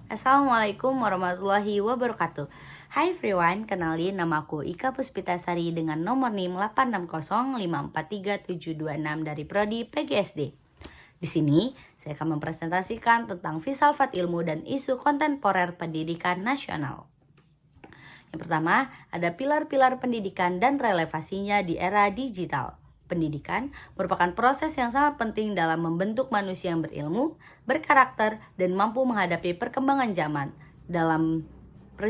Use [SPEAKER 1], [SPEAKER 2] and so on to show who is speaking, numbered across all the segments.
[SPEAKER 1] Assalamualaikum warahmatullahi wabarakatuh. Hai everyone, kenalin namaku Ika Puspitasari dengan nomor NIM 860543726 dari Prodi PGSD. Di sini, saya akan mempresentasikan tentang filsafat ilmu dan isu kontemporer pendidikan nasional. Yang pertama, ada pilar-pilar pendidikan dan relevansinya di era digital. Pendidikan merupakan proses yang sangat penting dalam membentuk manusia yang berilmu, berkarakter, dan mampu menghadapi perkembangan zaman. Dalam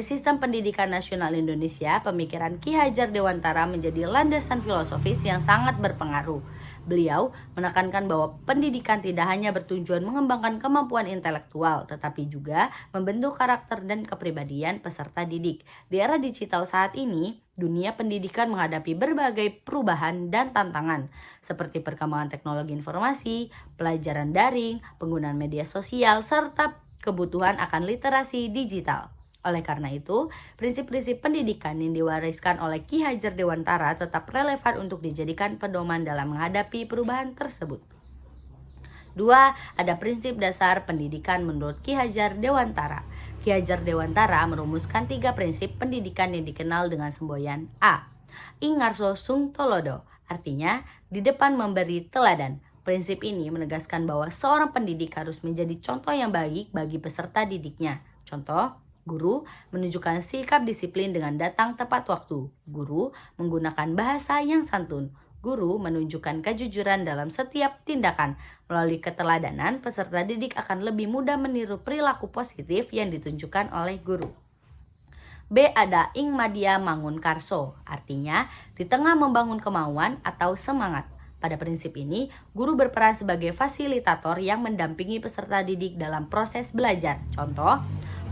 [SPEAKER 1] sistem pendidikan nasional Indonesia, pemikiran Ki Hajar Dewantara menjadi landasan filosofis yang sangat berpengaruh. Beliau menekankan bahwa pendidikan tidak hanya bertujuan mengembangkan kemampuan intelektual, tetapi juga membentuk karakter dan kepribadian peserta didik. Di era digital saat ini, dunia pendidikan menghadapi berbagai perubahan dan tantangan, seperti perkembangan teknologi informasi, pelajaran daring, penggunaan media sosial, serta kebutuhan akan literasi digital. Oleh karena itu, prinsip-prinsip pendidikan yang diwariskan oleh Ki Hajar Dewantara tetap relevan untuk dijadikan pedoman dalam menghadapi perubahan tersebut. 2. Ada prinsip dasar pendidikan menurut Ki Hajar Dewantara. Ki Hajar Dewantara merumuskan 3 prinsip pendidikan yang dikenal dengan semboyan A. Ing ngarso sung tolodo, artinya di depan memberi teladan. Prinsip ini menegaskan bahwa seorang pendidik harus menjadi contoh yang baik bagi peserta didiknya. Contoh, guru menunjukkan sikap disiplin dengan datang tepat waktu. Guru menggunakan bahasa yang santun. Guru menunjukkan kejujuran dalam setiap tindakan. Melalui keteladanan, peserta didik akan lebih mudah meniru perilaku positif yang ditunjukkan oleh guru. B. Ada ing madia mangun karso, artinya di tengah membangun kemauan atau semangat. Pada prinsip ini, guru berperan sebagai fasilitator yang mendampingi peserta didik dalam proses belajar. Contoh,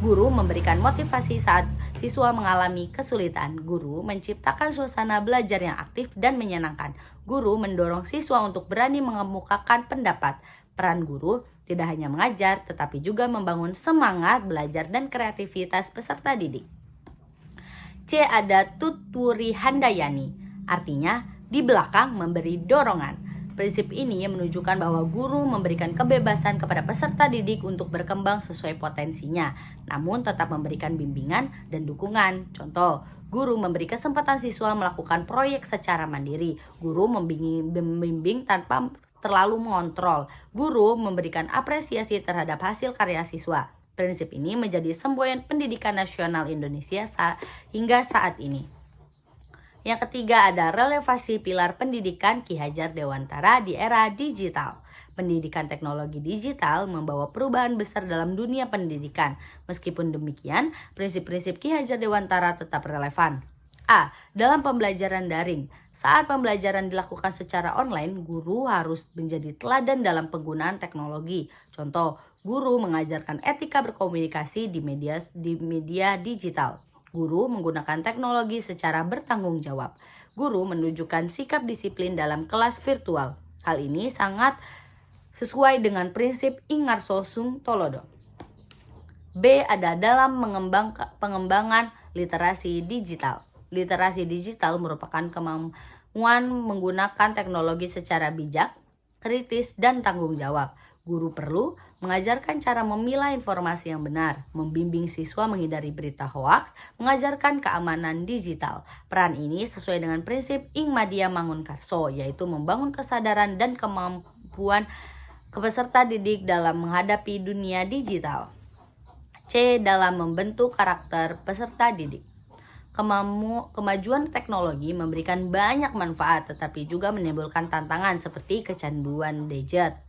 [SPEAKER 1] guru memberikan motivasi saat siswa mengalami kesulitan. Guru menciptakan suasana belajar yang aktif dan menyenangkan. Guru mendorong siswa untuk berani mengemukakan pendapat. Peran guru tidak hanya mengajar, tetapi juga membangun semangat belajar dan kreativitas peserta didik. C. Ada tuturi handayani, artinya di belakang memberi dorongan. Prinsip ini menunjukkan bahwa guru memberikan kebebasan kepada peserta didik untuk berkembang sesuai potensinya, namun tetap memberikan bimbingan dan dukungan. Contoh, guru memberi kesempatan siswa melakukan proyek secara mandiri. Guru membimbing tanpa terlalu mengontrol. Guru memberikan apresiasi terhadap hasil karya siswa. Prinsip ini menjadi semboyan pendidikan nasional Indonesia hingga saat ini. Yang ketiga, ada relevansi pilar pendidikan Ki Hajar Dewantara di era digital. Pendidikan teknologi digital membawa perubahan besar dalam dunia pendidikan. Meskipun demikian, prinsip-prinsip Ki Hajar Dewantara tetap relevan. A. Dalam pembelajaran daring. Saat pembelajaran dilakukan secara online, guru harus menjadi teladan dalam penggunaan teknologi. Contoh, guru mengajarkan etika berkomunikasi di media digital. Guru menggunakan teknologi secara bertanggung jawab. Guru menunjukkan sikap disiplin dalam kelas virtual. Hal ini sangat sesuai dengan prinsip ing ngarso sung tolodo. B. Ada dalam pengembangan literasi digital. Literasi digital merupakan kemampuan menggunakan teknologi secara bijak, kritis, dan tanggung jawab. Guru perlu mengajarkan cara memilah informasi yang benar, membimbing siswa menghindari berita hoaks, mengajarkan keamanan digital. Peran ini sesuai dengan prinsip ing madia mangun karso, yaitu membangun kesadaran dan kemampuan peserta didik dalam menghadapi dunia digital. C. Dalam membentuk karakter peserta didik. Kemajuan teknologi memberikan banyak manfaat, tetapi juga menimbulkan tantangan seperti kecanduan gadget,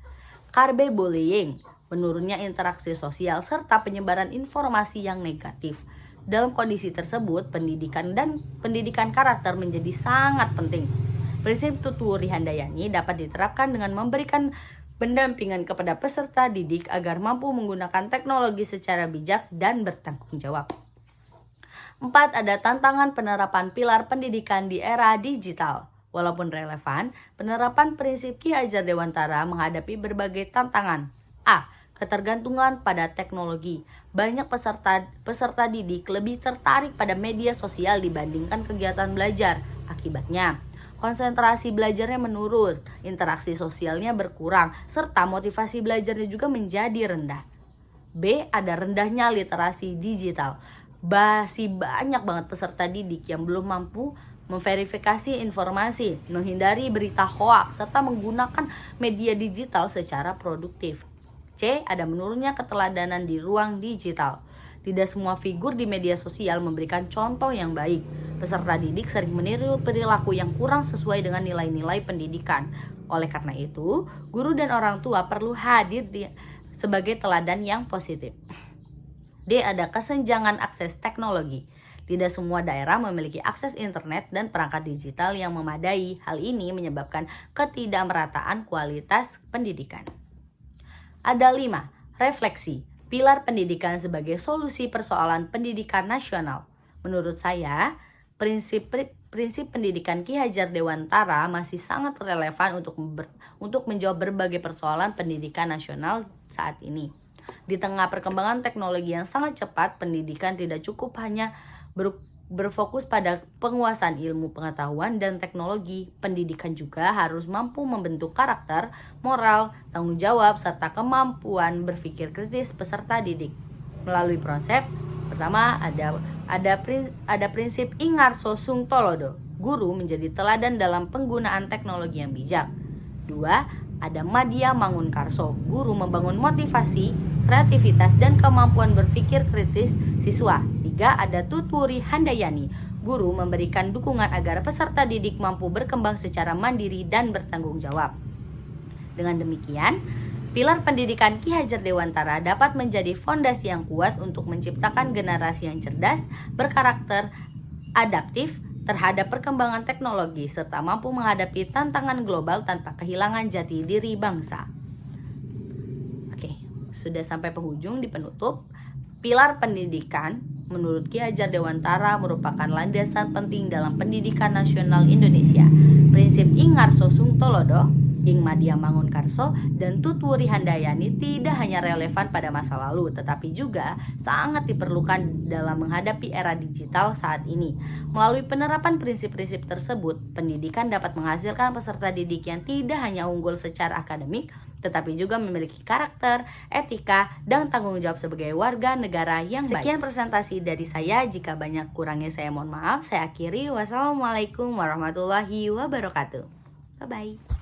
[SPEAKER 1] cyberbullying, menurunnya interaksi sosial, serta penyebaran informasi yang negatif. Dalam kondisi tersebut, pendidikan karakter menjadi sangat penting. Prinsip tuturi handayani dapat diterapkan dengan memberikan pendampingan kepada peserta didik agar mampu menggunakan teknologi secara bijak dan bertanggung jawab. 4. Ada tantangan penerapan pilar pendidikan di era digital. Walaupun relevan, penerapan prinsip Ki Hajar Dewantara menghadapi berbagai tantangan. A. Ketergantungan pada teknologi. Banyak peserta didik lebih tertarik pada media sosial dibandingkan kegiatan belajar. Akibatnya, konsentrasi belajarnya menurun, interaksi sosialnya berkurang, serta motivasi belajarnya juga menjadi rendah. B. Ada rendahnya literasi digital. Masih banyak banget peserta didik yang belum mampu memverifikasi informasi, menghindari berita hoaks, serta menggunakan media digital secara produktif. C. Ada menurunnya keteladanan di ruang digital. Tidak semua figur di media sosial memberikan contoh yang baik. Peserta didik sering meniru perilaku yang kurang sesuai dengan nilai-nilai pendidikan. Oleh karena itu, guru dan orang tua perlu hadir sebagai teladan yang positif. D. Ada kesenjangan akses teknologi. Tidak semua daerah memiliki akses internet dan perangkat digital yang memadai. Hal ini menyebabkan ketidakmerataan kualitas pendidikan. Ada 5. Refleksi. Pilar pendidikan sebagai solusi persoalan pendidikan nasional. Menurut saya, prinsip pendidikan Ki Hajar Dewantara masih sangat relevan untuk menjawab berbagai persoalan pendidikan nasional saat ini. Di tengah perkembangan teknologi yang sangat cepat, pendidikan tidak cukup hanya berfokus pada penguasaan ilmu pengetahuan dan teknologi. Pendidikan juga harus mampu membentuk karakter, moral, tanggung jawab, serta kemampuan berpikir kritis peserta didik. Melalui konsep pertama ada prinsip Ingarso Sung Tolodo. Guru menjadi teladan dalam penggunaan teknologi yang bijak. 2. Ada Madya Mangunkarso. Guru membangun motivasi, kreativitas, dan kemampuan berpikir kritis siswa. 3. Ada Tutwuri Handayani. Guru memberikan dukungan agar peserta didik mampu berkembang secara mandiri dan bertanggung jawab. Dengan demikian, pilar pendidikan Ki Hajar Dewantara dapat menjadi fondasi yang kuat untuk menciptakan generasi yang cerdas, berkarakter, adaptif terhadap perkembangan teknologi, serta mampu menghadapi tantangan global tanpa kehilangan jati diri bangsa. Oke, sudah sampai penghujung di penutup. Pilar pendidikan menurut Ki Hajar Dewantara merupakan landasan penting dalam pendidikan nasional Indonesia. Prinsip Ingarso Sung Tolodo, Ing Madya Mangunkarso, dan Tutwuri Handayani tidak hanya relevan pada masa lalu, tetapi juga sangat diperlukan dalam menghadapi era digital saat ini. Melalui penerapan prinsip-prinsip tersebut, pendidikan dapat menghasilkan peserta didik yang tidak hanya unggul secara akademik, tetapi juga memiliki karakter, etika, dan tanggung jawab sebagai warga negara yang baik. Sekian presentasi dari saya. Jika banyak kurangnya saya mohon maaf. Saya akhiri. Wassalamualaikum warahmatullahi wabarakatuh. Bye-bye.